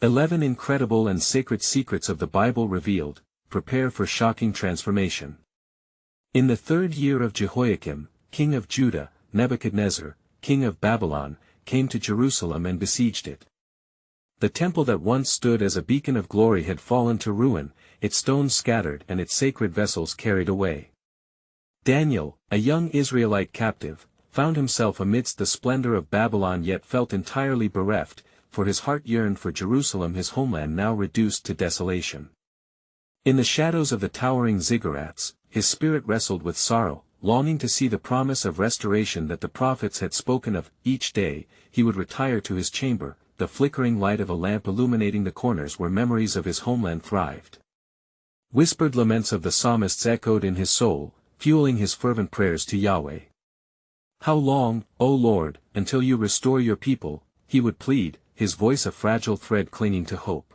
11 Incredible and Sacred Secrets of the Bible Revealed. Prepare for shocking transformation. In the 3rd year of Jehoiakim, king of Judah, Nebuchadnezzar, king of Babylon, came to Jerusalem and besieged it. The temple that once stood as a beacon of glory had fallen to ruin, its stones scattered and its sacred vessels carried away. Daniel, a young Israelite captive, found himself amidst the splendor of Babylon yet felt entirely bereft, for his heart yearned for Jerusalem, his homeland now reduced to desolation. In the shadows of the towering ziggurats, his spirit wrestled with sorrow, longing to see the promise of restoration that the prophets had spoken of. Each day, he would retire to his chamber, the flickering light of a lamp illuminating the corners where memories of his homeland thrived. Whispered laments of the psalmists echoed in his soul, fueling his fervent prayers to Yahweh. "How long, O Lord, until you restore your people?" he would plead, his voice a fragile thread clinging to hope.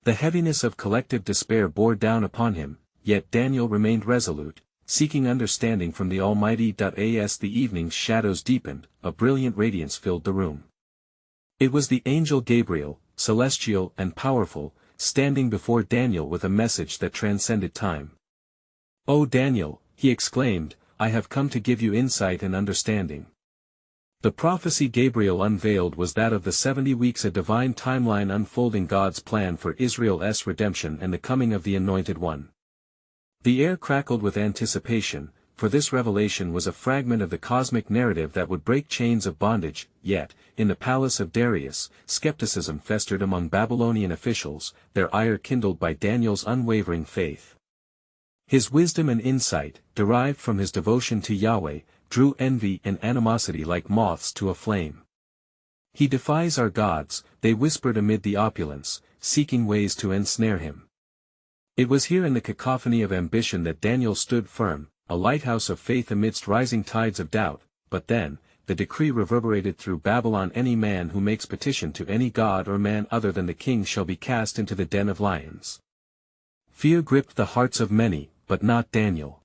The heaviness of collective despair bore down upon him, yet Daniel remained resolute, seeking understanding from the Almighty. As the evening's shadows deepened, a brilliant radiance filled the room. It was the angel Gabriel, celestial and powerful, standing before Daniel with a message that transcended time. "O Daniel," he exclaimed, "I have come to give you insight and understanding." The prophecy Gabriel unveiled was that of the 70 weeks, a divine timeline unfolding God's plan for Israel's redemption and the coming of the Anointed One. The air crackled with anticipation, for this revelation was a fragment of the cosmic narrative that would break chains of bondage. Yet, in the palace of Darius, skepticism festered among Babylonian officials, their ire kindled by Daniel's unwavering faith. His wisdom and insight, derived from his devotion to Yahweh, drew envy and animosity like moths to a flame. "He defies our gods," they whispered amid the opulence, seeking ways to ensnare him. It was here in the cacophony of ambition that Daniel stood firm, a lighthouse of faith amidst rising tides of doubt. But then, the decree reverberated through Babylon: any man who makes petition to any god or man other than the king shall be cast into the den of lions. Fear gripped the hearts of many, but not Daniel.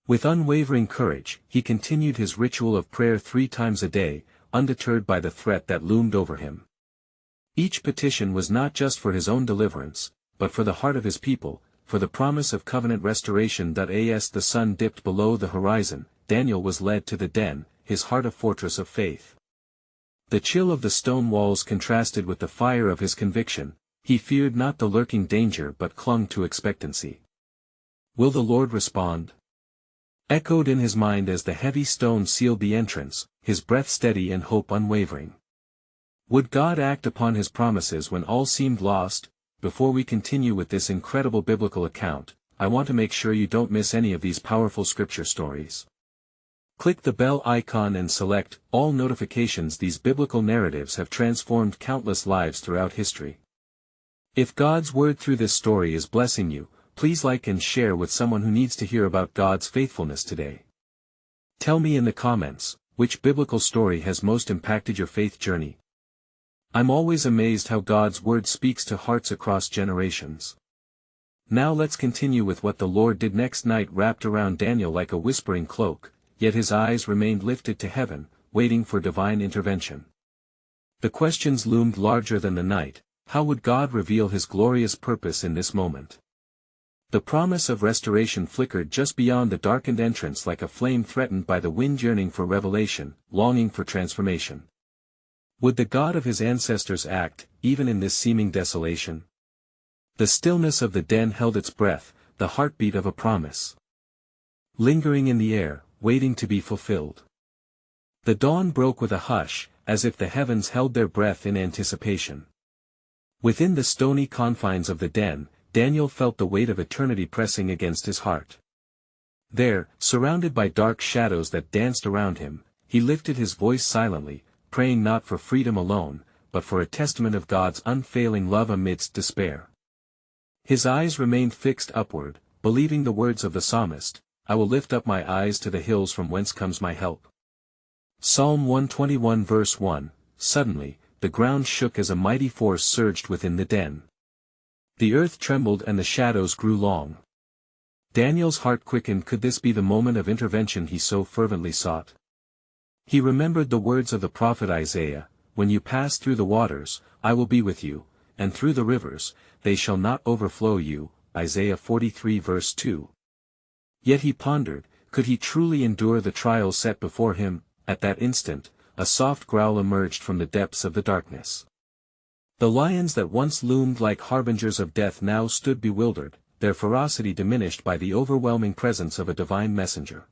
With unwavering courage, he continued his ritual of prayer 3 times a day, undeterred by the threat that loomed over him. Each petition was not just for his own deliverance, but for the heart of his people, for the promise of covenant restoration. As the sun dipped below the horizon, Daniel was led to the den, his heart a fortress of faith. The chill of the stone walls contrasted with the fire of his conviction. He feared not the lurking danger but clung to expectancy. "Will the Lord respond?" echoed in his mind as the heavy stone sealed the entrance, his breath steady and hope unwavering. Would God act upon his promises when all seemed lost? Before we continue with this incredible biblical account, I want to make sure you don't miss any of these powerful scripture stories. Click the bell icon and select all notifications. These biblical narratives have transformed countless lives throughout history. If God's word through this story is blessing you, please like and share with someone who needs to hear about God's faithfulness today. Tell me in the comments, which biblical story has most impacted your faith journey? I'm always amazed how God's word speaks to hearts across generations. Now let's continue with what the Lord did next. Night wrapped around Daniel like a whispering cloak, yet his eyes remained lifted to heaven, waiting for divine intervention. The questions loomed larger than the night. How would God reveal his glorious purpose in this moment? The promise of restoration flickered just beyond the darkened entrance like a flame threatened by the wind, yearning for revelation, longing for transformation. Would the God of his ancestors act, even in this seeming desolation? The stillness of the den held its breath, the heartbeat of a promise lingering in the air, waiting to be fulfilled. The dawn broke with a hush, as if the heavens held their breath in anticipation. Within the stony confines of the den, Daniel felt the weight of eternity pressing against his heart. There, surrounded by dark shadows that danced around him, he lifted his voice silently, praying not for freedom alone, but for a testament of God's unfailing love amidst despair. His eyes remained fixed upward, believing the words of the psalmist, "I will lift up my eyes to the hills from whence comes my help." Psalm 121 verse 1, Suddenly, the ground shook as a mighty force surged within the den. The earth trembled and the shadows grew long. Daniel's heart quickened. Could this be the moment of intervention he so fervently sought? He remembered the words of the prophet Isaiah, "When you pass through the waters, I will be with you. and through the rivers, they shall not overflow you. Isaiah 43 verse 2. Yet he pondered, could he truly endure the trials set before him? At that instant, a soft growl emerged from the depths of the darkness. The lions that once loomed like harbingers of death now stood bewildered, their ferocity diminished by the overwhelming presence of a divine messenger.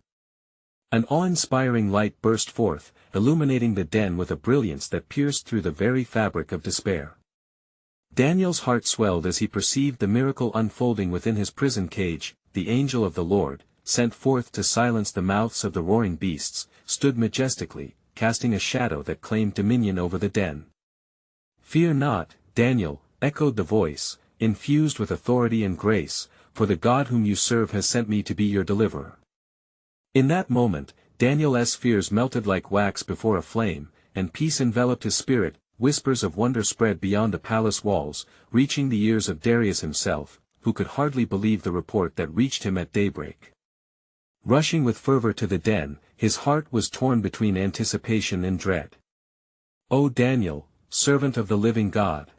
An awe-inspiring light burst forth, illuminating the den with a brilliance that pierced through the very fabric of despair. Daniel's heart swelled as he perceived the miracle unfolding within his prison cage. The angel of the Lord, sent forth to silence the mouths of the roaring beasts, stood majestically, casting a shadow that claimed dominion over the den. "Fear not, Daniel," echoed the voice, infused with authority and grace, "for the God whom you serve has sent me to be your deliverer." In that moment, Daniel's fears melted like wax before a flame, and peace enveloped his spirit. Whispers of wonder spread beyond the palace walls, reaching the ears of Darius himself, who could hardly believe the report that reached him at daybreak. Rushing with fervor to the den, his heart was torn between anticipation and dread. "O Daniel, servant of the living God!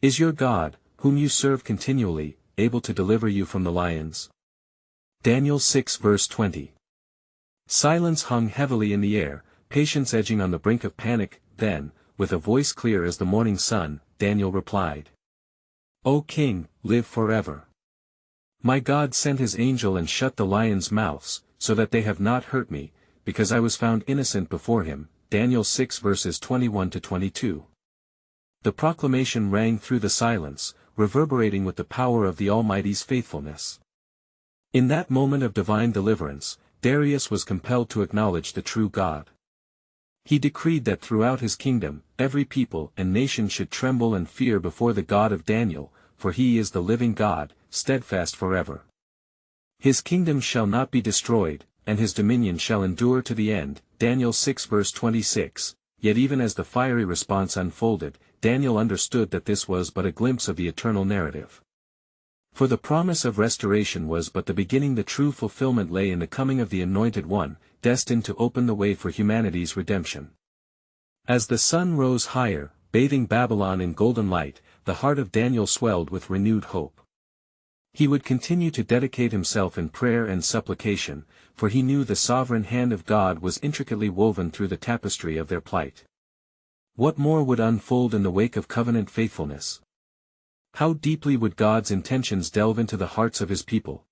Is your God, whom you serve continually, able to deliver you from the lions?" Daniel 6 verse 20. Silence hung heavily in the air, patience edging on the brink of panic. Then, with a voice clear as the morning sun, Daniel replied, "O King, live forever. My God sent his angel and shut the lions' mouths, so that they have not hurt me, because I was found innocent before him." Daniel 6 verses 21 to 22. The proclamation rang through the silence, reverberating with the power of the Almighty's faithfulness. In that moment of divine deliverance, Darius was compelled to acknowledge the true God. He decreed that throughout his kingdom, every people and nation should tremble and fear before the God of Daniel, for he is the living God, steadfast forever. His kingdom shall not be destroyed, and his dominion shall endure to the end. Daniel 6 verse 26. Yet even as the fiery response unfolded, Daniel understood that this was but a glimpse of the eternal narrative. For the promise of restoration was but the beginning. The true fulfillment lay in the coming of the Anointed One, destined to open the way for humanity's redemption. As the sun rose higher, bathing Babylon in golden light, the heart of Daniel swelled with renewed hope. He would continue to dedicate himself in prayer and supplication, for he knew the sovereign hand of God was intricately woven through the tapestry of their plight. What more would unfold in the wake of covenant faithfulness? How deeply would God's intentions delve into the hearts of his people?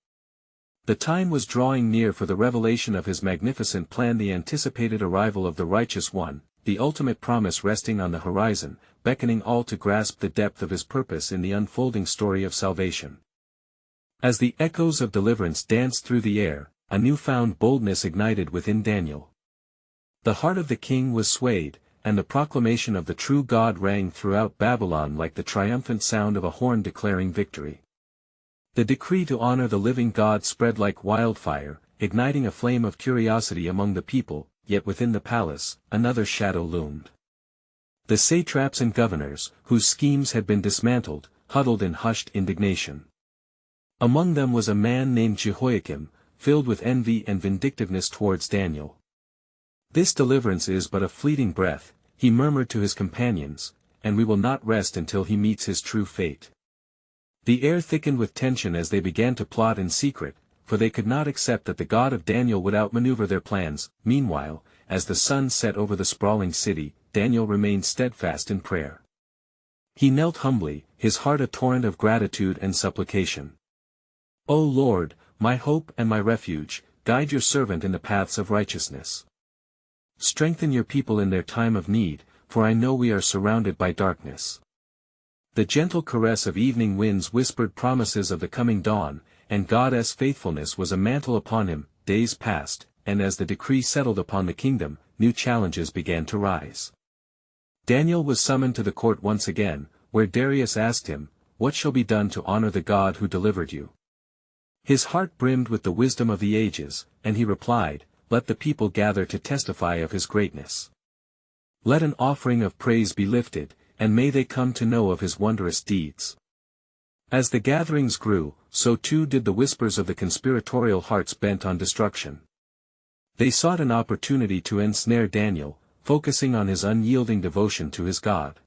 The time was drawing near for the revelation of his magnificent plan, the anticipated arrival of the Righteous One, the ultimate promise resting on the horizon, beckoning all to grasp the depth of his purpose in the unfolding story of salvation. As the echoes of deliverance danced through the air, a newfound boldness ignited within Daniel. The heart of the king was swayed, and the proclamation of the true God rang throughout Babylon like the triumphant sound of a horn declaring victory. The decree to honor the living God spread like wildfire, igniting a flame of curiosity among the people, yet within the palace, another shadow loomed. The satraps and governors, whose schemes had been dismantled, huddled in hushed indignation. Among them was a man named Jehoiakim, filled with envy and vindictiveness towards Daniel. "This deliverance is but a fleeting breath," he murmured to his companions, "and we will not rest until he meets his true fate." The air thickened with tension as they began to plot in secret, for they could not accept that the God of Daniel would outmaneuver their plans. Meanwhile, as the sun set over the sprawling city, Daniel remained steadfast in prayer. He knelt humbly, his heart a torrent of gratitude and supplication. "O Lord, my hope and my refuge, guide your servant in the paths of righteousness. Strengthen your people in their time of need, for I know we are surrounded by darkness." The gentle caress of evening winds whispered promises of the coming dawn, and God's faithfulness was a mantle upon him. Days passed, and as the decree settled upon the kingdom, new challenges began to rise. Daniel was summoned to the court once again, where Darius asked him, "What shall be done to honor the God who delivered you?" His heart brimmed with the wisdom of the ages, and he replied, "Let the people gather to testify of his greatness. Let an offering of praise be lifted, and may they come to know of his wondrous deeds." As the gatherings grew, so too did the whispers of the conspiratorial hearts bent on destruction. They sought an opportunity to ensnare Daniel, focusing on his unyielding devotion to his God.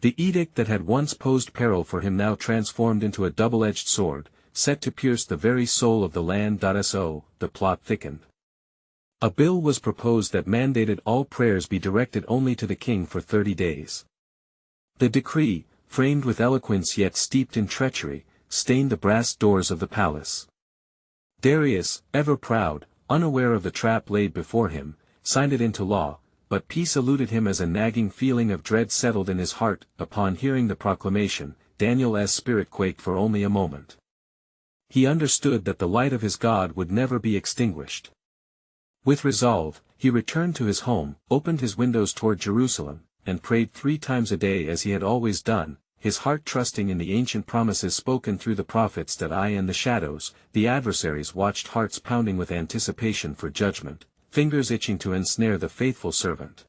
The edict that had once posed peril for him now transformed into a double-edged sword, set to pierce the very soul of the land. So, the plot thickened. A bill was proposed that mandated all prayers be directed only to the king for 30 days. The decree, framed with eloquence yet steeped in treachery, stained the brass doors of the palace. Darius, ever proud, unaware of the trap laid before him, signed it into law, but peace eluded him as a nagging feeling of dread settled in his heart. Upon hearing the proclamation, Daniel's spirit quaked for only a moment. He understood that the light of his God would never be extinguished. With resolve, he returned to his home, opened his windows toward Jerusalem, and prayed 3 times a day as he had always done, his heart trusting in the ancient promises spoken through the prophets that I and the shadows, the adversaries watched, hearts pounding with anticipation for judgment, fingers itching to ensnare the faithful servant.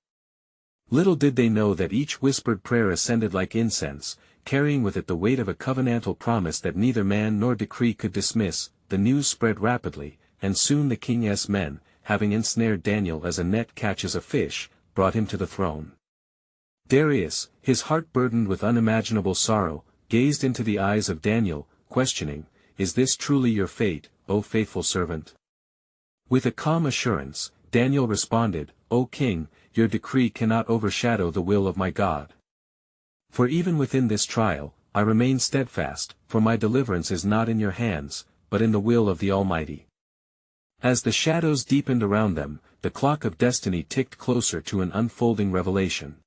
Little did they know that each whispered prayer ascended like incense, carrying with it the weight of a covenantal promise that neither man nor decree could dismiss. The news spread rapidly, and soon the king's men, having ensnared Daniel as a net catches a fish, brought him to the throne. Darius, his heart burdened with unimaginable sorrow, gazed into the eyes of Daniel, questioning, "Is this truly your fate, O faithful servant?" With a calm assurance, Daniel responded, "O king, your decree cannot overshadow the will of my God. For even within this trial, I remain steadfast, for my deliverance is not in your hands, but in the will of the Almighty." As the shadows deepened around them, the clock of destiny ticked closer to an unfolding revelation.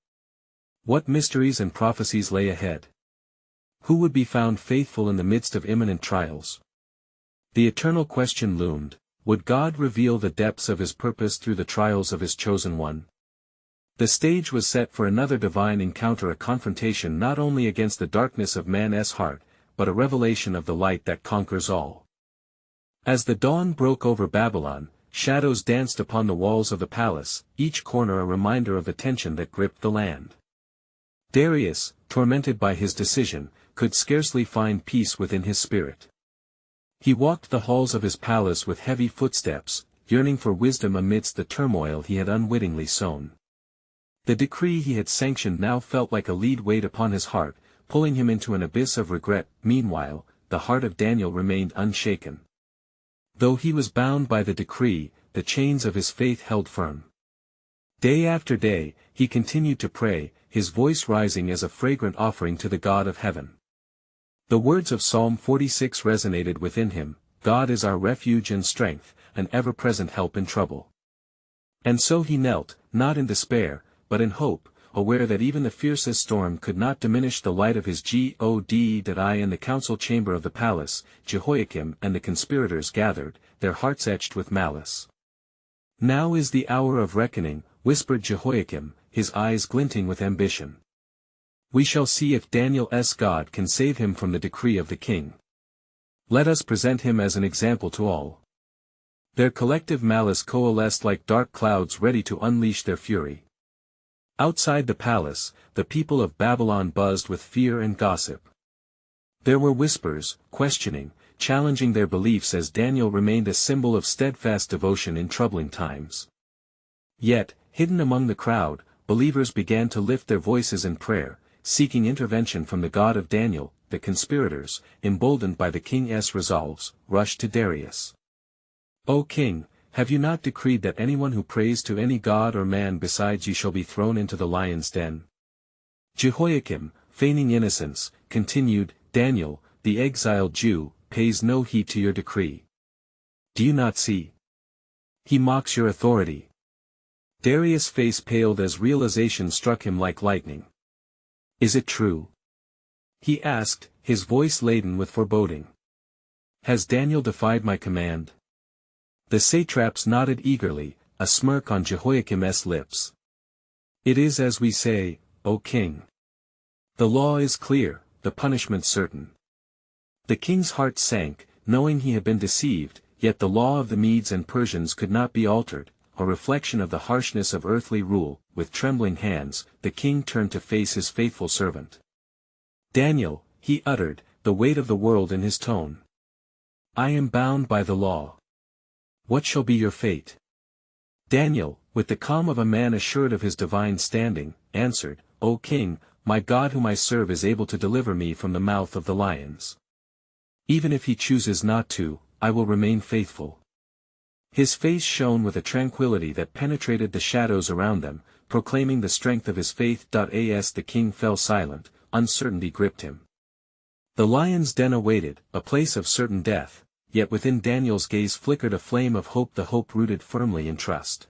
What mysteries and prophecies lay ahead? Who would be found faithful in the midst of imminent trials? The eternal question loomed: would God reveal the depths of his purpose through the trials of his chosen one? The stage was set for another divine encounter, a confrontation not only against the darkness of man's heart, but a revelation of the light that conquers all. As the dawn broke over Babylon, shadows danced upon the walls of the palace, each corner a reminder of the tension that gripped the land. Darius, tormented by his decision, could scarcely find peace within his spirit. He walked the halls of his palace with heavy footsteps, yearning for wisdom amidst the turmoil he had unwittingly sown. The decree he had sanctioned now felt like a lead weight upon his heart, pulling him into an abyss of regret. Meanwhile, the heart of Daniel remained unshaken. Though he was bound by the decree, the chains of his faith held firm. Day after day, he continued to pray, his voice rising as a fragrant offering to the God of heaven. The words of Psalm 46 resonated within him: "God is our refuge and strength, an ever-present help in trouble." And so he knelt, not in despair, but in hope, aware that even the fiercest storm could not diminish the light of his God. In the council chamber of the palace, Jehoiakim and the conspirators gathered, their hearts etched with malice. "Now is the hour of reckoning," whispered Jehoiakim, his eyes glinting with ambition. "We shall see if Daniel's God can save him from the decree of the king. Let us present him as an example to all." Their collective malice coalesced like dark clouds ready to unleash their fury. Outside the palace, the people of Babylon buzzed with fear and gossip. There were whispers, questioning, challenging their beliefs as Daniel remained a symbol of steadfast devotion in troubling times. Yet, hidden among the crowd, believers began to lift their voices in prayer, seeking intervention from the God of Daniel. The conspirators, emboldened by the king's resolves, rushed to Darius. "O king, have you not decreed that anyone who prays to any god or man besides you shall be thrown into the lion's den?" Jehoiakim, feigning innocence, continued, "Daniel, the exiled Jew, pays no heed to your decree. Do you not see? He mocks your authority." Darius' face paled as realization struck him like lightning. "Is it true?" he asked, his voice laden with foreboding. "Has Daniel defied my command?" The satraps nodded eagerly, a smirk on Jehoiakim's lips. "It is as we say, O king. The law is clear, the punishment certain." The king's heart sank, knowing he had been deceived, yet the law of the Medes and Persians could not be altered, a reflection of the harshness of earthly rule. With trembling hands, the king turned to face his faithful servant. "Daniel," he uttered, the weight of the world in his tone. "I am bound by the law. What shall be your fate?" Daniel, with the calm of a man assured of his divine standing, answered, "O king, my God whom I serve is able to deliver me from the mouth of the lions. Even if he chooses not to, I will remain faithful." His face shone with a tranquility that penetrated the shadows around them, proclaiming the strength of his faith. As the king fell silent, uncertainty gripped him. The lion's den awaited, a place of certain death, yet within Daniel's gaze flickered a flame of hope, the hope rooted firmly in trust.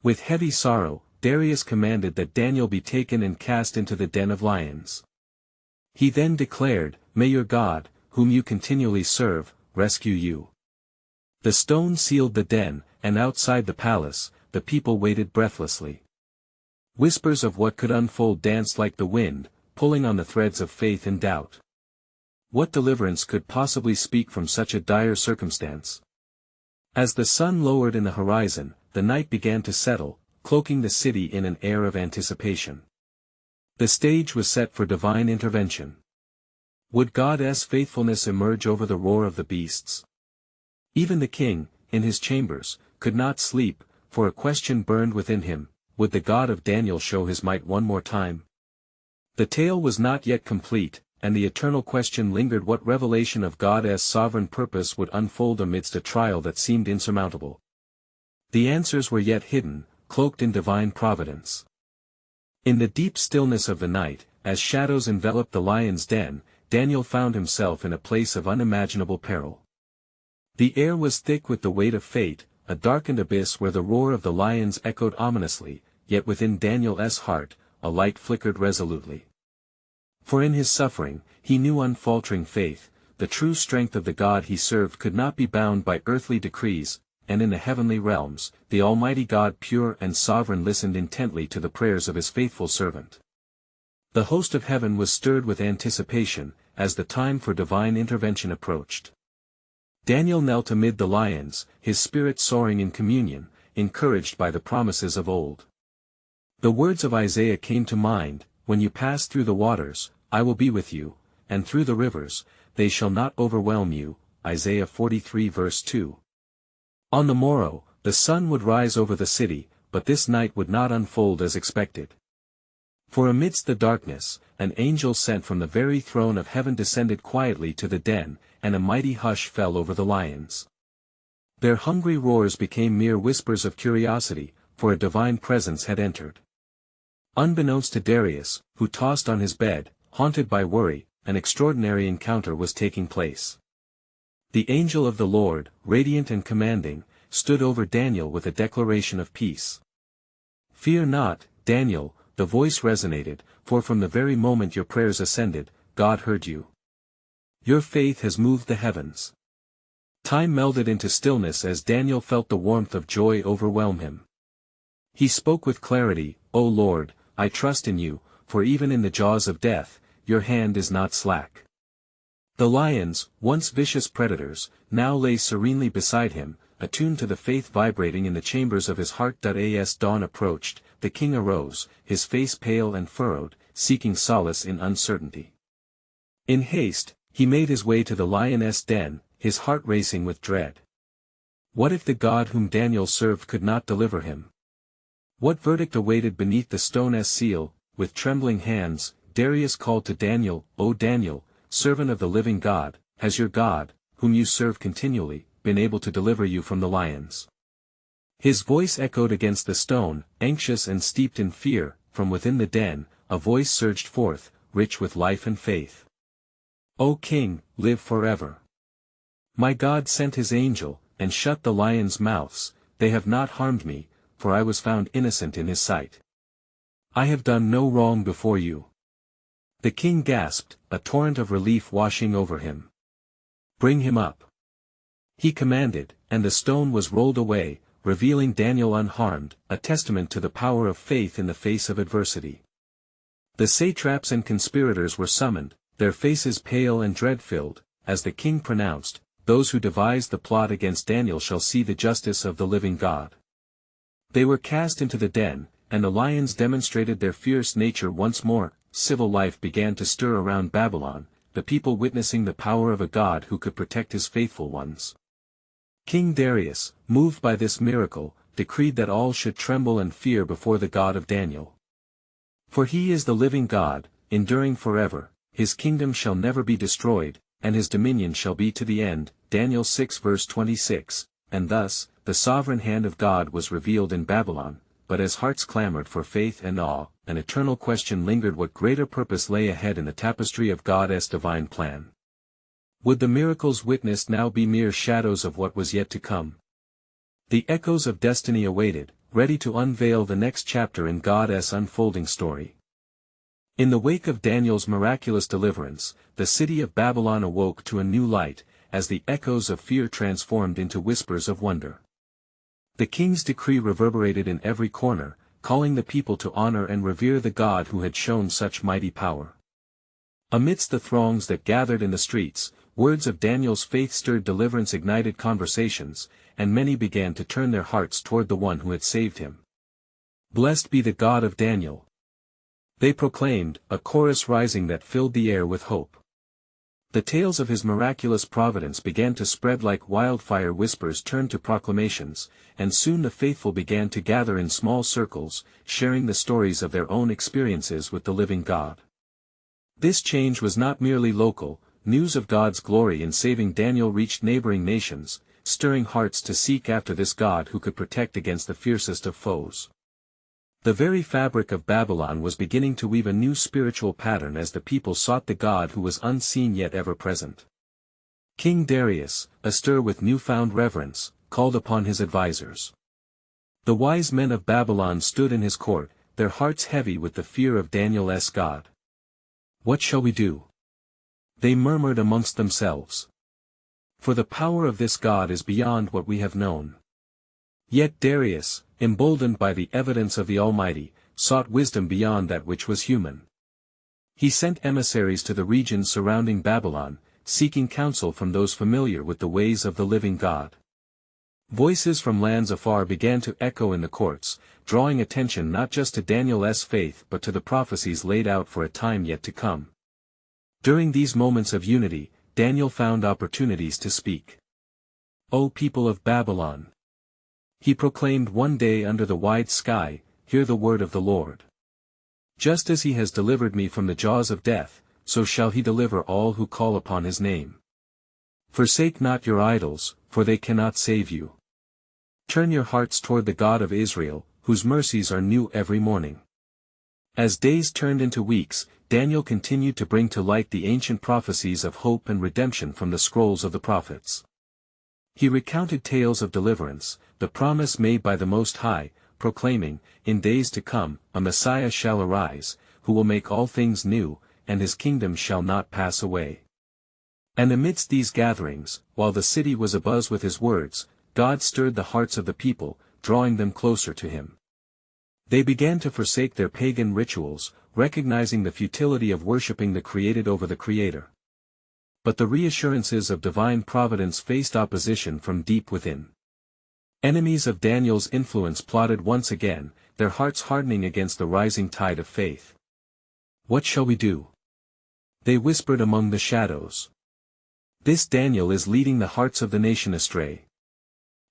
With heavy sorrow, Darius commanded that Daniel be taken and cast into the den of lions. He then declared, "May your God, whom you continually serve, rescue you." The stone sealed the den, and outside the palace, the people waited breathlessly. Whispers of what could unfold danced like the wind, pulling on the threads of faith and doubt. What deliverance could possibly speak from such a dire circumstance? As the sun lowered in the horizon, the night began to settle, cloaking the city in an air of anticipation. The stage was set for divine intervention. Would God's faithfulness emerge over the roar of the beasts? Even the king, in his chambers, could not sleep, for a question burned within him: would the God of Daniel show his might one more time? The tale was not yet complete, and the eternal question lingered: what revelation of God's sovereign purpose would unfold amidst a trial that seemed insurmountable? The answers were yet hidden, cloaked in divine providence. In the deep stillness of the night, as shadows enveloped the lion's den, Daniel found himself in a place of unimaginable peril. The air was thick with the weight of fate, a darkened abyss where the roar of the lions echoed ominously, yet within Daniel's heart, a light flickered resolutely. For in his suffering, he knew unfaltering faith, the true strength of the God he served could not be bound by earthly decrees, and in the heavenly realms, the Almighty God pure and sovereign listened intently to the prayers of his faithful servant. The host of heaven was stirred with anticipation, as the time for divine intervention approached. Daniel knelt amid the lions, his spirit soaring in communion, encouraged by the promises of old. The words of Isaiah came to mind: "When you pass through the waters, I will be with you, and through the rivers, they shall not overwhelm you." Isaiah 43 verse 2. On the morrow, the sun would rise over the city, but this night would not unfold as expected. For amidst the darkness, an angel sent from the very throne of heaven descended quietly to the den, and a mighty hush fell over the lions. Their hungry roars became mere whispers of curiosity, for a divine presence had entered. Unbeknownst to Darius, who tossed on his bed, haunted by worry, an extraordinary encounter was taking place. The angel of the Lord, radiant and commanding, stood over Daniel with a declaration of peace. "Fear not, Daniel," the voice resonated, "for from the very moment your prayers ascended, God heard you. Your faith has moved the heavens." Time melded into stillness as Daniel felt the warmth of joy overwhelm him. He spoke with clarity: "O Lord, I trust in you, for even in the jaws of death, your hand is not slack." The lions, once vicious predators, now lay serenely beside him, attuned to the faith vibrating in the chambers of his heart. As dawn approached, the king arose, his face pale and furrowed, seeking solace in uncertainty. In haste, he made his way to the lioness' den, his heart racing with dread. What if the God whom Daniel served could not deliver him? What verdict awaited beneath the stone's seal? With trembling hands, Darius called to Daniel: "O Daniel, servant of the living God, has your God, whom you serve continually, been able to deliver you from the lions?" His voice echoed against the stone, anxious and steeped in fear. From within the den, a voice surged forth, rich with life and faith. "O King, live forever. My God sent his angel, and shut the lions' mouths. They have not harmed me, for I was found innocent in his sight. I have done no wrong before you." The king gasped, a torrent of relief washing over him. "Bring him up," he commanded, and the stone was rolled away, revealing Daniel unharmed, a testament to the power of faith in the face of adversity. The satraps and conspirators were summoned, their faces pale and dread-filled, as the king pronounced, "Those who devised the plot against Daniel shall see the justice of the living God." They were cast into the den, and the lions demonstrated their fierce nature once more. Civil life began to stir around Babylon, the people witnessing the power of a God who could protect his faithful ones. King Darius, moved by this miracle, decreed that all should tremble and fear before the God of Daniel. For he is the living God, enduring forever, his kingdom shall never be destroyed, and his dominion shall be to the end. Daniel 6 verse 26, and thus, the sovereign hand of God was revealed in Babylon, but as hearts clamored for faith and awe, an eternal question lingered: what greater purpose lay ahead in the tapestry of God's divine plan? Would the miracles witnessed now be mere shadows of what was yet to come? The echoes of destiny awaited, ready to unveil the next chapter in God's unfolding story. In the wake of Daniel's miraculous deliverance, the city of Babylon awoke to a new light, as the echoes of fear transformed into whispers of wonder. The king's decree reverberated in every corner, calling the people to honor and revere the God who had shown such mighty power. Amidst the throngs that gathered in the streets, words of Daniel's faith-stirred deliverance ignited conversations, and many began to turn their hearts toward the one who had saved him. "Blessed be the God of Daniel," they proclaimed, a chorus rising that filled the air with hope. The tales of his miraculous providence began to spread like wildfire. Whispers turned to proclamations, and soon the faithful began to gather in small circles, sharing the stories of their own experiences with the living God. This change was not merely local. News of God's glory in saving Daniel reached neighboring nations, stirring hearts to seek after this God who could protect against the fiercest of foes. The very fabric of Babylon was beginning to weave a new spiritual pattern as the people sought the God who was unseen yet ever present. King Darius, astir with newfound reverence, called upon his advisers. The wise men of Babylon stood in his court, their hearts heavy with the fear of Daniel's God. "What shall we do?" they murmured amongst themselves. "For the power of this God is beyond what we have known." Yet Darius, emboldened by the evidence of the Almighty, sought wisdom beyond that which was human. He sent emissaries to the regions surrounding Babylon, seeking counsel from those familiar with the ways of the living God. Voices from lands afar began to echo in the courts, drawing attention not just to Daniel's faith but to the prophecies laid out for a time yet to come. During these moments of unity, Daniel found opportunities to speak. "O people of Babylon," he proclaimed one day under the wide sky, "hear the word of the Lord. Just as he has delivered me from the jaws of death, so shall he deliver all who call upon his name. Forsake not your idols, for they cannot save you. Turn your hearts toward the God of Israel, whose mercies are new every morning." As days turned into weeks, Daniel continued to bring to light the ancient prophecies of hope and redemption from the scrolls of the prophets. He recounted tales of deliverance, the promise made by the Most High, proclaiming, "In days to come, a Messiah shall arise, who will make all things new, and his kingdom shall not pass away." And amidst these gatherings, while the city was abuzz with his words, God stirred the hearts of the people, drawing them closer to him. They began to forsake their pagan rituals, recognizing the futility of worshipping the created over the Creator. But the reassurances of divine providence faced opposition from deep within. Enemies of Daniel's influence plotted once again, their hearts hardening against the rising tide of faith. "What shall we do?" they whispered among the shadows. "This Daniel is leading the hearts of the nation astray."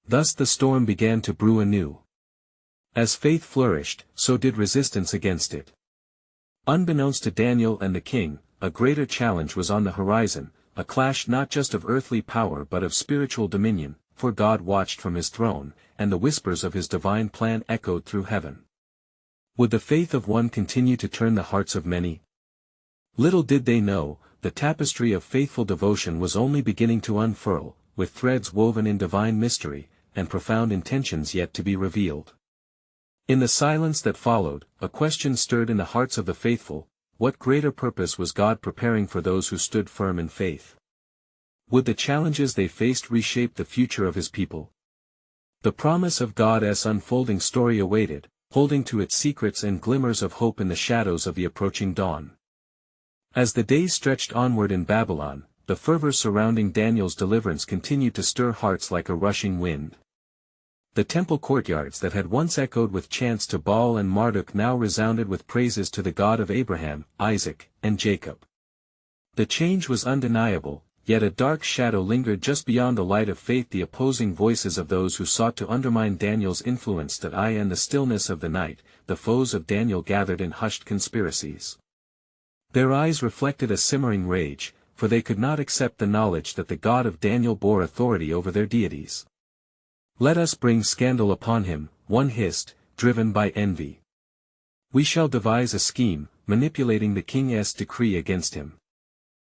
Thus the storm began to brew anew. As faith flourished, so did resistance against it. Unbeknownst to Daniel and the king, a greater challenge was on the horizon, a clash not just of earthly power but of spiritual dominion, for God watched from his throne, and the whispers of his divine plan echoed through heaven. Would the faith of one continue to turn the hearts of many? Little did they know, the tapestry of faithful devotion was only beginning to unfurl, with threads woven in divine mystery, and profound intentions yet to be revealed. In the silence that followed, a question stirred in the hearts of the faithful: what greater purpose was God preparing for those who stood firm in faith? Would the challenges they faced reshape the future of his people? The promise of God's unfolding story awaited, holding to its secrets and glimmers of hope in the shadows of the approaching dawn. As the days stretched onward in Babylon, the fervor surrounding Daniel's deliverance continued to stir hearts like a rushing wind. The temple courtyards that had once echoed with chants to Baal and Marduk now resounded with praises to the God of Abraham, Isaac, and Jacob. The change was undeniable, yet a dark shadow lingered just beyond the light of faith. The opposing voices of those who sought to undermine Daniel's influence that I and the stillness of the night, the foes of Daniel gathered in hushed conspiracies. Their eyes reflected a simmering rage, for they could not accept the knowledge that the God of Daniel bore authority over their deities. Let us bring scandal upon him, one hissed, driven by envy. We shall devise a scheme, manipulating the king's decree against him.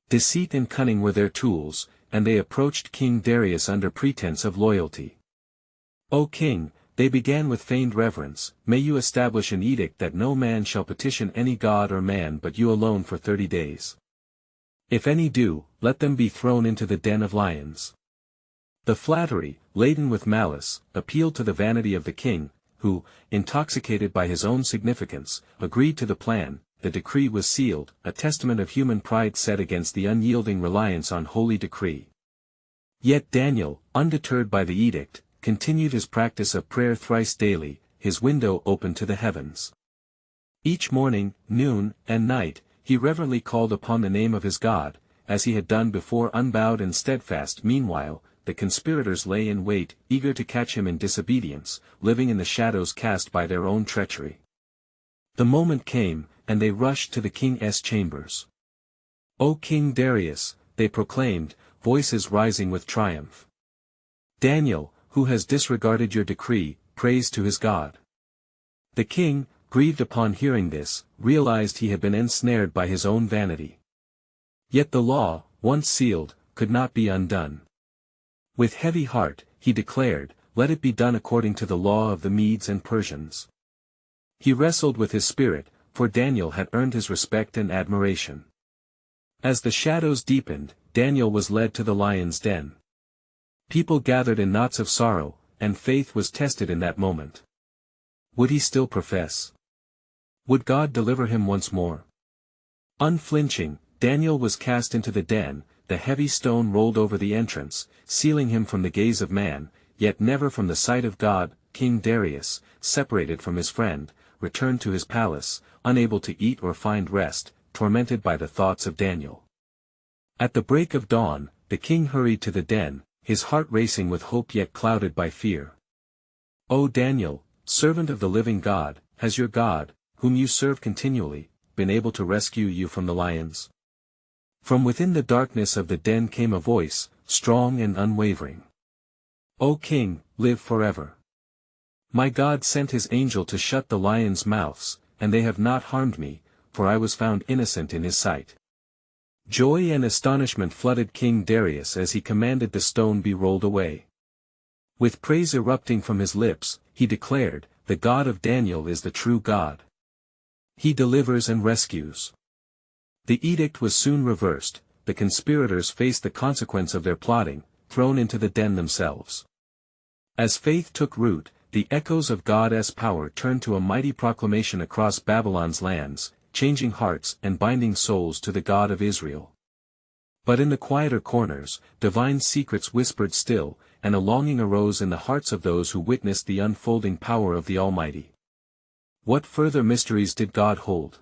Deceit and cunning were their tools, and they approached King Darius under pretense of loyalty. O king, they began with feigned reverence, may you establish an edict that no man shall petition any god or man but you alone for 30 days. If any do, let them be thrown into the den of lions. The flattery, laden with malice, appealed to the vanity of the king, who, intoxicated by his own significance, agreed to the plan. The decree was sealed, a testament of human pride set against the unyielding reliance on holy decree. Yet Daniel, undeterred by the edict, continued his practice of prayer thrice daily, his window open to the heavens. Each morning, noon, and night, he reverently called upon the name of his God, as he had done before, unbowed and steadfast. Meanwhile, the conspirators lay in wait, eager to catch him in disobedience, living in the shadows cast by their own treachery. The moment came, and they rushed to the king's chambers. O King Darius, they proclaimed, voices rising with triumph. Daniel, who has disregarded your decree, prays to his God. The king, grieved upon hearing this, realized he had been ensnared by his own vanity. Yet the law, once sealed, could not be undone. With heavy heart, he declared, let it be done according to the law of the Medes and Persians. He wrestled with his spirit, for Daniel had earned his respect and admiration. As the shadows deepened, Daniel was led to the lion's den. People gathered in knots of sorrow, and faith was tested in that moment. Would he still profess? Would God deliver him once more? Unflinching, Daniel was cast into the den, the heavy stone rolled over the entrance, sealing him from the gaze of man, yet never from the sight of God. King Darius, separated from his friend, returned to his palace, unable to eat or find rest, tormented by the thoughts of Daniel. At the break of dawn, the king hurried to the den, his heart racing with hope yet clouded by fear. O Daniel, servant of the living God, has your God, whom you serve continually, been able to rescue you from the lions? From within the darkness of the den came a voice, strong and unwavering. O king, live forever. My God sent his angel to shut the lions' mouths, and they have not harmed me, for I was found innocent in his sight. Joy and astonishment flooded King Darius as he commanded the stone be rolled away. With praise erupting from his lips, he declared, the God of Daniel is the true God. He delivers and rescues. The edict was soon reversed, the conspirators faced the consequence of their plotting, thrown into the den themselves. As faith took root, the echoes of God's power turned to a mighty proclamation across Babylon's lands, changing hearts and binding souls to the God of Israel. But in the quieter corners, divine secrets whispered still, and a longing arose in the hearts of those who witnessed the unfolding power of the Almighty. What further mysteries did God hold?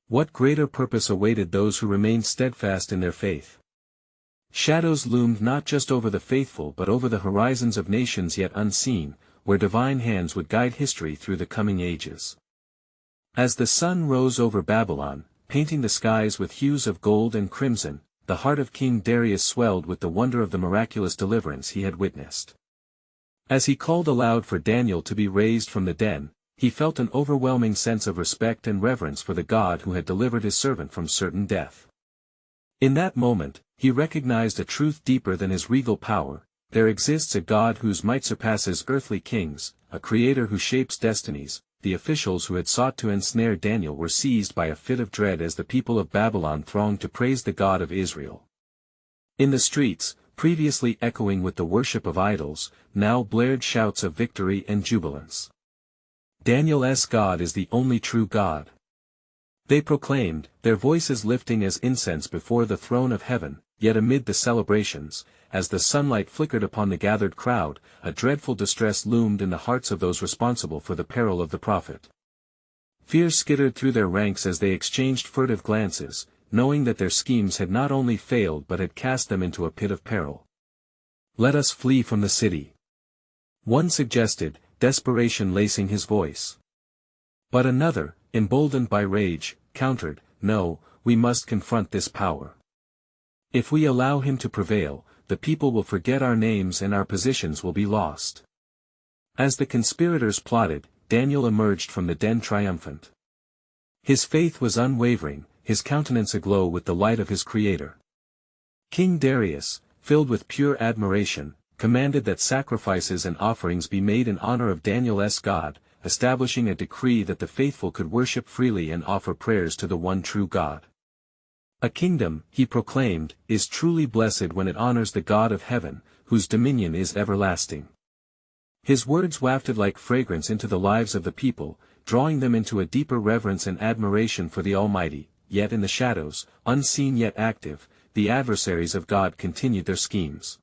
What greater purpose awaited those who remained steadfast in their faith? Shadows loomed not just over the faithful but over the horizons of nations yet unseen, where divine hands would guide history through the coming ages. As the sun rose over Babylon, painting the skies with hues of gold and crimson, the heart of King Darius swelled with the wonder of the miraculous deliverance he had witnessed. As he called aloud for Daniel to be raised from the den, he felt an overwhelming sense of respect and reverence for the God who had delivered his servant from certain death. In that moment, he recognized a truth deeper than his regal power. There exists a God whose might surpasses earthly kings, a creator who shapes destinies. The officials who had sought to ensnare Daniel were seized by a fit of dread as the people of Babylon thronged to praise the God of Israel. In the streets, previously echoing with the worship of idols, now blared shouts of victory and jubilance. Daniel's God is the only true God. They proclaimed, their voices lifting as incense before the throne of heaven. Yet amid the celebrations, as the sunlight flickered upon the gathered crowd, a dreadful distress loomed in the hearts of those responsible for the peril of the prophet. Fear skittered through their ranks as they exchanged furtive glances, knowing that their schemes had not only failed but had cast them into a pit of peril. "Let us flee from the city," one suggested, desperation lacing his voice. But another, emboldened by rage, countered, "No, we must confront this power. If we allow him to prevail, the people will forget our names and our positions will be lost." As the conspirators plotted, Daniel emerged from the den triumphant. His faith was unwavering, his countenance aglow with the light of his Creator. King Darius, filled with pure admiration, commanded that sacrifices and offerings be made in honor of Daniel's God, establishing a decree that the faithful could worship freely and offer prayers to the one true God. "A kingdom," he proclaimed, "is truly blessed when it honors the God of heaven, whose dominion is everlasting." His words wafted like fragrance into the lives of the people, drawing them into a deeper reverence and admiration for the Almighty. Yet in the shadows, unseen yet active, the adversaries of God continued their schemes.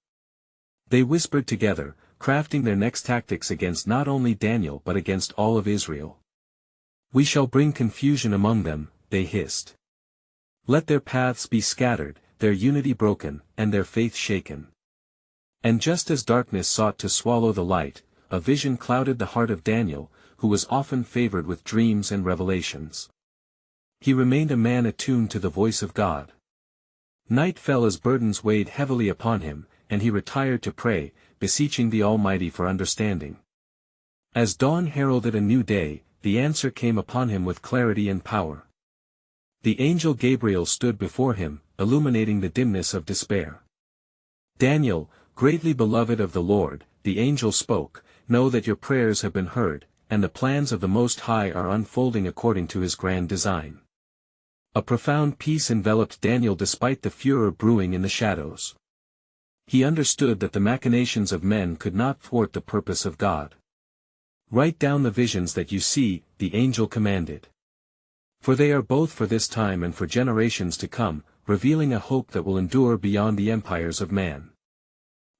They whispered together, crafting their next tactics against not only Daniel but against all of Israel. "We shall bring confusion among them," they hissed. "Let their paths be scattered, their unity broken, and their faith shaken." And just as darkness sought to swallow the light, a vision clouded the heart of Daniel, who was often favored with dreams and revelations. He remained a man attuned to the voice of God. Night fell as burdens weighed heavily upon him, and he retired to pray, beseeching the Almighty for understanding. As dawn heralded a new day, the answer came upon him with clarity and power. The angel Gabriel stood before him, illuminating the dimness of despair. "Daniel, greatly beloved of the Lord," the angel spoke, "know that your prayers have been heard, and the plans of the Most High are unfolding according to his grand design." A profound peace enveloped Daniel despite the furor brewing in the shadows. He understood that the machinations of men could not thwart the purpose of God. "Write down the visions that you see," the angel commanded. "For they are both for this time and for generations to come, revealing a hope that will endure beyond the empires of man."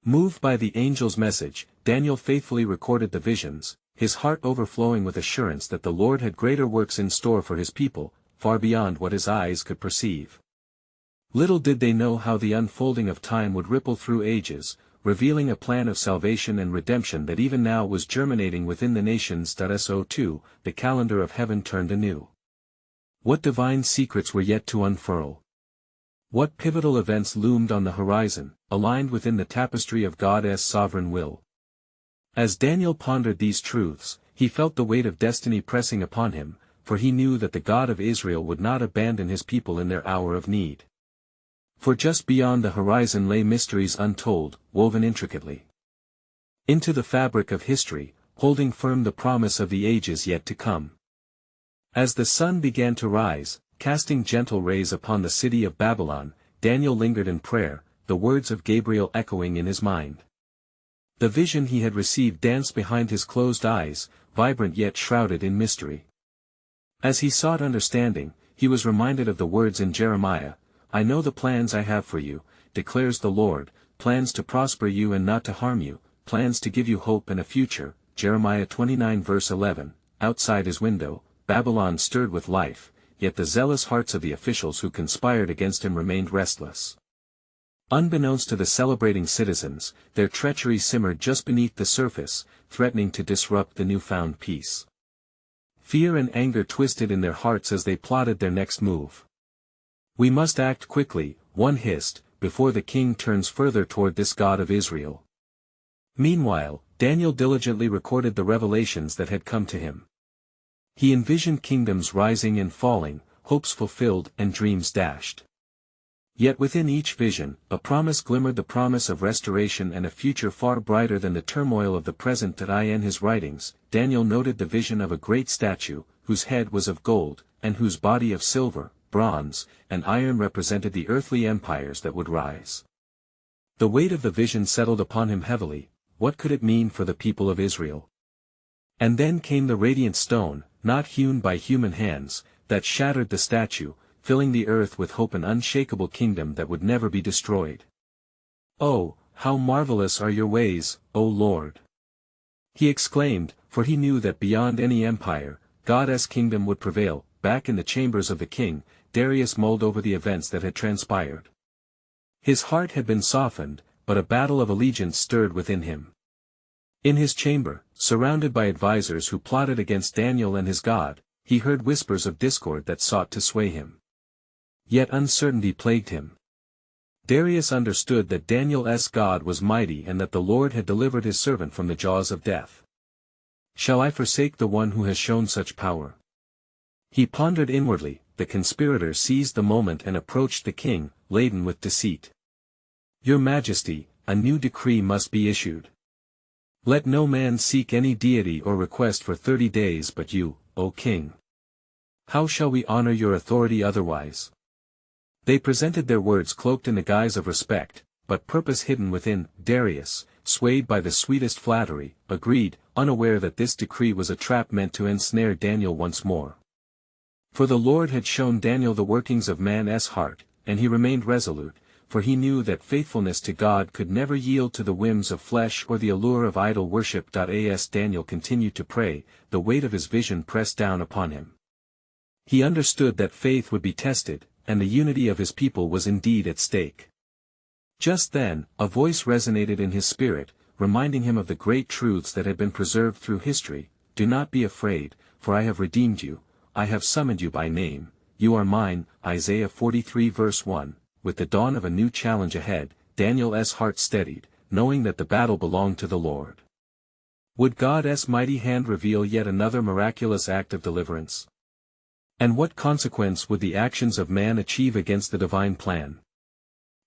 Moved by the angel's message, Daniel faithfully recorded the visions, his heart overflowing with assurance that the Lord had greater works in store for his people, far beyond what his eyes could perceive. Little did they know how the unfolding of time would ripple through ages, revealing a plan of salvation and redemption that even now was germinating within the nations. So too, the calendar of heaven turned anew. What divine secrets were yet to unfurl? What pivotal events loomed on the horizon, aligned within the tapestry of God's sovereign will? As Daniel pondered these truths, he felt the weight of destiny pressing upon him, for he knew that the God of Israel would not abandon his people in their hour of need. For just beyond the horizon lay mysteries untold, woven intricately into the fabric of history, holding firm the promise of the ages yet to come. As the sun began to rise, casting gentle rays upon the city of Babylon, Daniel lingered in prayer, the words of Gabriel echoing in his mind. The vision he had received danced behind his closed eyes, vibrant yet shrouded in mystery. As he sought understanding, he was reminded of the words in Jeremiah, "I know the plans I have for you, declares the Lord, plans to prosper you and not to harm you, plans to give you hope and a future." Jeremiah 29 verse 11. Outside his window, Babylon stirred with life, yet the zealous hearts of the officials who conspired against him remained restless. Unbeknownst to the celebrating citizens, their treachery simmered just beneath the surface, threatening to disrupt the newfound peace. Fear and anger twisted in their hearts as they plotted their next move. "We must act quickly," one hissed, "before the king turns further toward this God of Israel." Meanwhile, Daniel diligently recorded the revelations that had come to him. He envisioned kingdoms rising and falling, hopes fulfilled and dreams dashed. Yet within each vision, a promise glimmered, the promise of restoration and a future far brighter than the turmoil of the present. In his writings, Daniel noted the vision of a great statue, whose head was of gold, and whose body of silver, bronze, and iron represented the earthly empires that would rise. The weight of the vision settled upon him heavily. What could it mean for the people of Israel? And then came the radiant stone, not hewn by human hands, that shattered the statue, filling the earth with hope, an unshakable kingdom that would never be destroyed. "Oh, how marvelous are your ways, O Lord!" he exclaimed, for he knew that beyond any empire, God's kingdom would prevail. Back in the chambers of the king, Darius mulled over the events that had transpired. His heart had been softened, but a battle of allegiance stirred within him. In his chamber, surrounded by advisers who plotted against Daniel and his God, he heard whispers of discord that sought to sway him. Yet uncertainty plagued him. Darius understood that Daniel's God was mighty and that the Lord had delivered his servant from the jaws of death. Shall I forsake the one who has shown such power? He pondered inwardly. The conspirator seized the moment and approached the king, laden with deceit. Your Majesty, a new decree must be issued. Let no man seek any deity or request for 30 days but you, O king. How shall we honor your authority otherwise? They presented their words cloaked in the guise of respect, but purpose hidden within. Darius, swayed by the sweetest flattery, agreed, unaware that this decree was a trap meant to ensnare Daniel once more. For the Lord had shown Daniel the workings of man's heart, and he remained resolute, for he knew that faithfulness to God could never yield to the whims of flesh or the allure of idol worship. As Daniel continued to pray, the weight of his vision pressed down upon him. He understood that faith would be tested, and the unity of his people was indeed at stake. Just then, a voice resonated in his spirit, reminding him of the great truths that had been preserved through history. Do not be afraid, for I have redeemed you, I have summoned you by name, you are mine. Isaiah 43 verse 1. With the dawn of a new challenge ahead, Daniel's heart steadied, knowing that the battle belonged to the Lord. Would God's mighty hand reveal yet another miraculous act of deliverance? And what consequence would the actions of man achieve against the divine plan?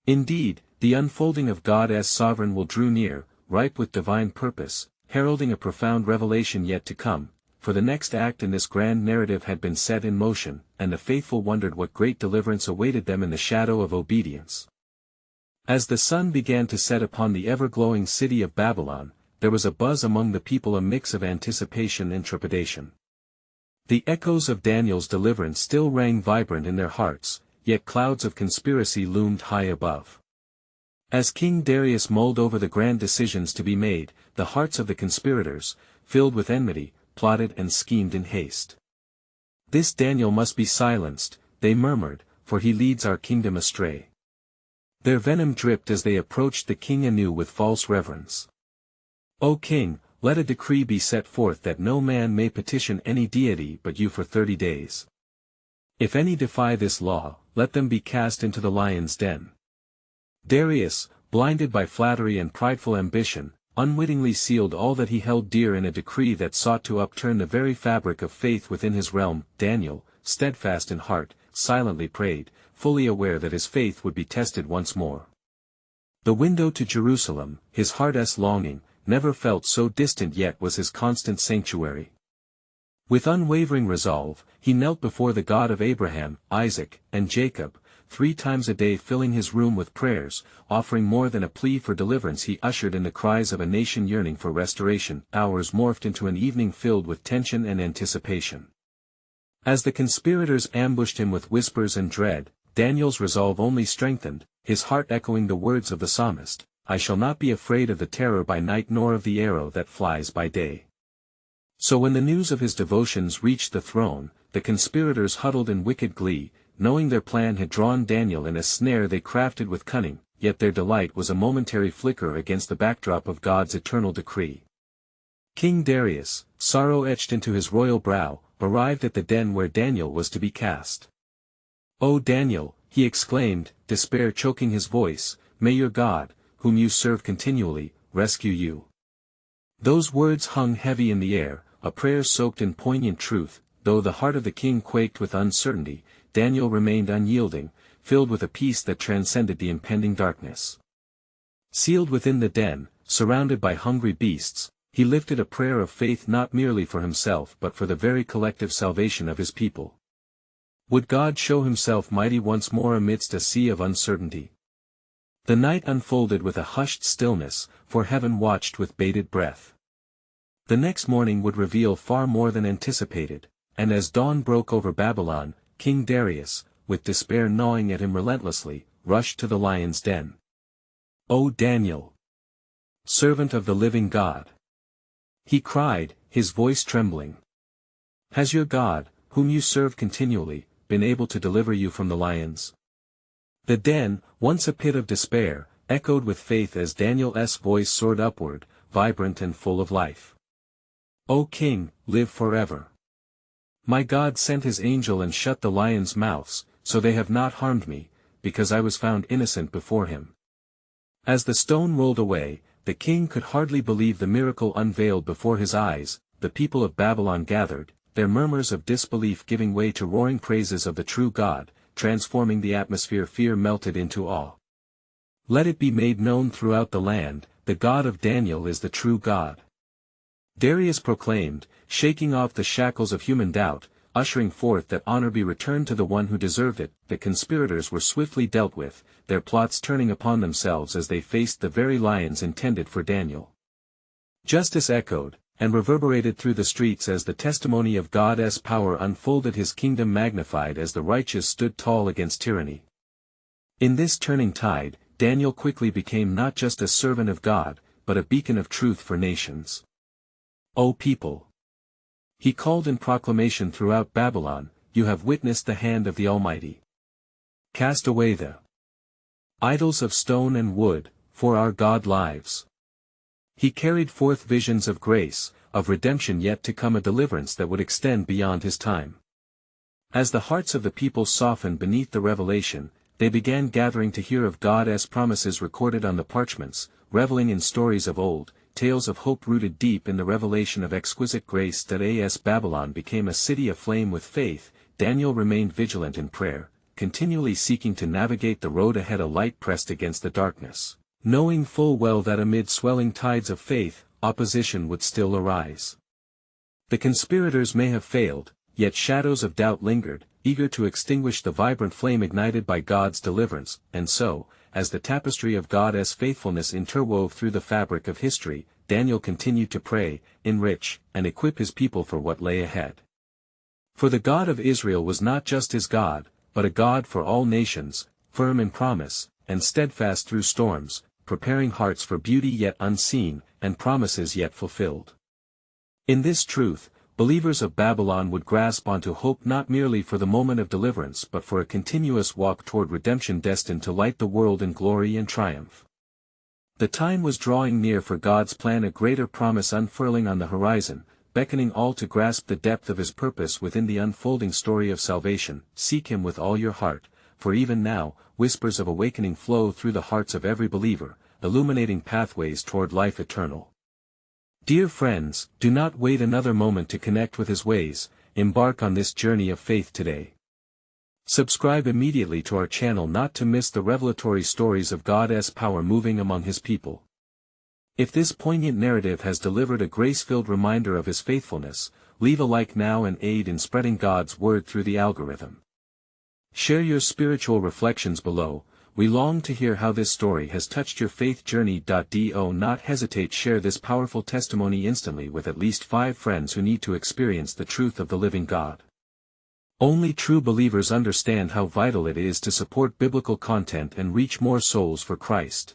Indeed, the unfolding of God's sovereign will drew near, ripe with divine purpose, heralding a profound revelation yet to come, for the next act in this grand narrative had been set in motion, and the faithful wondered what great deliverance awaited them in the shadow of obedience. As the sun began to set upon the ever-glowing city of Babylon, there was a buzz among the people, a mix of anticipation and trepidation. The echoes of Daniel's deliverance still rang vibrant in their hearts, yet clouds of conspiracy loomed high above. As King Darius mulled over the grand decisions to be made, the hearts of the conspirators, filled with enmity, plotted and schemed in haste. This Daniel must be silenced, they murmured, for he leads our kingdom astray. Their venom dripped as they approached the king anew with false reverence. O king, let a decree be set forth that no man may petition any deity but you for 30 days. If any defy this law, let them be cast into the lion's den. Darius, blinded by flattery and prideful ambition, unwittingly sealed all that he held dear in a decree that sought to upturn the very fabric of faith within his realm. Daniel, steadfast in heart, silently prayed, fully aware that his faith would be tested once more. The window to Jerusalem, his heart's longing, never felt so distant, yet was his constant sanctuary. With unwavering resolve, he knelt before the God of Abraham, Isaac, and Jacob, 3 times a day, filling his room with prayers, offering more than a plea for deliverance. He ushered in the cries of a nation yearning for restoration. Hours morphed into an evening filled with tension and anticipation. As the conspirators ambushed him with whispers and dread, Daniel's resolve only strengthened, his heart echoing the words of the psalmist, I shall not be afraid of the terror by night nor of the arrow that flies by day. So when the news of his devotions reached the throne, the conspirators huddled in wicked glee, knowing their plan had drawn Daniel in a snare they crafted with cunning, yet their delight was a momentary flicker against the backdrop of God's eternal decree. King Darius, sorrow etched into his royal brow, arrived at the den where Daniel was to be cast. O Daniel, he exclaimed, despair choking his voice, may your God, whom you serve continually, rescue you. Those words hung heavy in the air, a prayer soaked in poignant truth. Though the heart of the king quaked with uncertainty, Daniel remained unyielding, filled with a peace that transcended the impending darkness. Sealed within the den, surrounded by hungry beasts, he lifted a prayer of faith not merely for himself but for the very collective salvation of his people. Would God show himself mighty once more amidst a sea of uncertainty? The night unfolded with a hushed stillness, for heaven watched with bated breath. The next morning would reveal far more than anticipated, and as dawn broke over Babylon, King Darius, with despair gnawing at him relentlessly, rushed to the lion's den. O Daniel, servant of the living God, he cried, his voice trembling, has your God, whom you serve continually, been able to deliver you from the lions? The den, once a pit of despair, echoed with faith as Daniel's voice soared upward, vibrant and full of life. O King, live forever. My God sent his angel and shut the lions' mouths, so they have not harmed me, because I was found innocent before him. As the stone rolled away, the king could hardly believe the miracle unveiled before his eyes. The people of Babylon gathered, their murmurs of disbelief giving way to roaring praises of the true God, transforming the atmosphere. Fear melted into awe. Let it be made known throughout the land, the God of Daniel is the true God. Darius proclaimed, shaking off the shackles of human doubt, ushering forth that honor be returned to the one who deserved it. The conspirators were swiftly dealt with, their plots turning upon themselves as they faced the very lions intended for Daniel. Justice echoed, and reverberated through the streets as the testimony of God's power unfolded. His kingdom magnified as the righteous stood tall against tyranny. In this turning tide, Daniel quickly became not just a servant of God, but a beacon of truth for nations. O people! He called in proclamation throughout Babylon, you have witnessed the hand of the Almighty. Cast away the idols of stone and wood, for our God lives. He carried forth visions of grace, of redemption yet to come, a deliverance that would extend beyond his time. As the hearts of the people softened beneath the revelation, they began gathering to hear of God's promises recorded on the parchments, reveling in stories of old, tales of hope rooted deep in the revelation of exquisite grace. That as Babylon became a city aflame with faith, Daniel remained vigilant in prayer, continually seeking to navigate the road ahead. A light pressed against the darkness, knowing full well that amid swelling tides of faith, opposition would still arise. The conspirators may have failed, yet shadows of doubt lingered, eager to extinguish the vibrant flame ignited by God's deliverance. And so, as the tapestry of God's faithfulness interwove through the fabric of history, Daniel continued to pray, enrich, and equip his people for what lay ahead. For the God of Israel was not just his God, but a God for all nations, firm in promise, and steadfast through storms, preparing hearts for beauty yet unseen, and promises yet fulfilled. In this truth, believers of Babylon would grasp onto hope not merely for the moment of deliverance but for a continuous walk toward redemption destined to light the world in glory and triumph. The time was drawing near for God's plan, a greater promise unfurling on the horizon, beckoning all to grasp the depth of his purpose within the unfolding story of salvation. Seek him with all your heart, for even now, whispers of awakening flow through the hearts of every believer, illuminating pathways toward life eternal. Dear friends, do not wait another moment to connect with his ways. Embark on this journey of faith today. Subscribe immediately to our channel not to miss the revelatory stories of God's power moving among his people. If this poignant narrative has delivered a grace-filled reminder of his faithfulness, leave a like now and aid in spreading God's word through the algorithm. Share your spiritual reflections below. We long to hear how this story has touched your faith journey. Do not hesitate, share this powerful testimony instantly with at least 5 friends who need to experience the truth of the living God. Only true believers understand how vital it is to support biblical content and reach more souls for Christ.